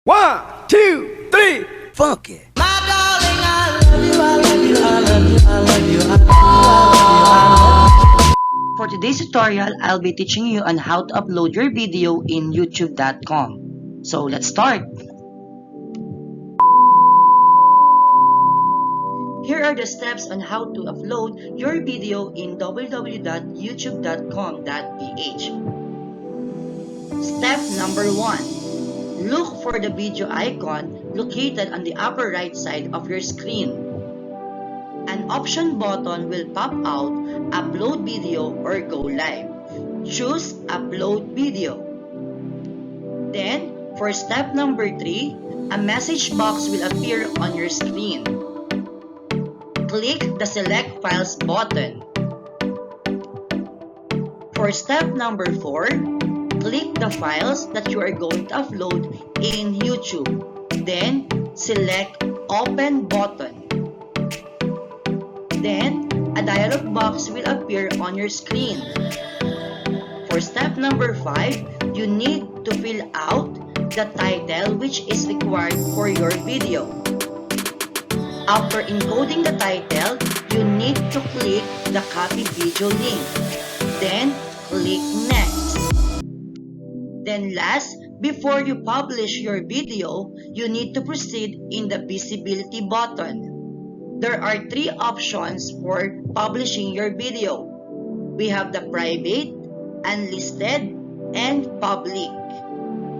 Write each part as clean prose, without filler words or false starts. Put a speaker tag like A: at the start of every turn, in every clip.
A: 1, 2, 3, funk it.
B: My darling, I love you, I love you, I love you, I love you, I love you, I love you. For today's tutorial, I'll be teaching you on how to upload your video in youtube.com. So let's start. Here are the steps on how to upload your video in www.youtube.com.ph. Step number 1. Look for the video icon located on the upper right side of your screen. An option button will pop out, upload video or go live. Choose upload video. Then, for step number 3, a message box will appear on your screen. Click the select files button. For step number 4, click the files that you are going to upload in YouTube. Then, select Open button. Then, a dialog box will appear on your screen. For step number 5, you need to fill out the title which is required for your video. After encoding the title, you need to click the copy video link. Then, click next. Then last, before you publish your video, you need to proceed in the visibility button. There are 3 options for publishing your video. We have the private, unlisted, and public.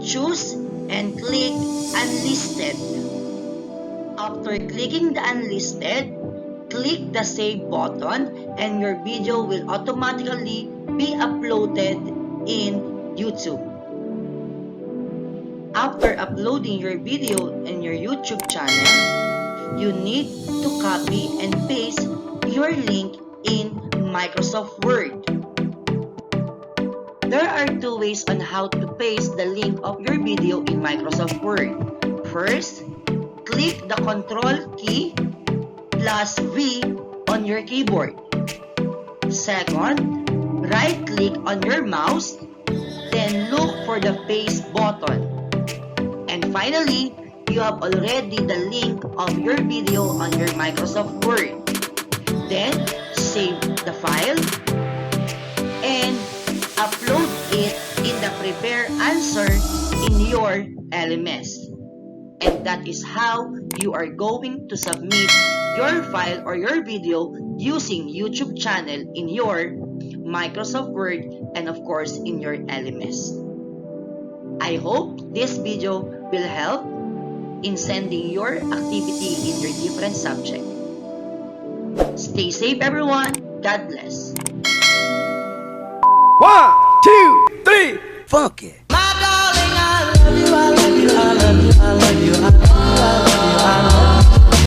B: Choose and click unlisted. After clicking the unlisted, click the save button and your video will automatically be uploaded in YouTube. After uploading your video in your YouTube channel, you need to copy and paste your link in Microsoft Word. There are 2 ways on how to paste the link of your video in Microsoft Word. First, click the Ctrl key plus V on your keyboard. Second, right-click on your mouse, then look for the paste button. And finally, you have already the link of your video on your Microsoft Word. Then, save the file and upload it in the Prepare Answer in your LMS. And that is how you are going to submit your file or your video using YouTube channel in your Microsoft Word and of course in your LMS. I hope this video will help in sending your activity in your different subject. Stay safe everyone. God bless.
A: 1, 2, 3, funk it.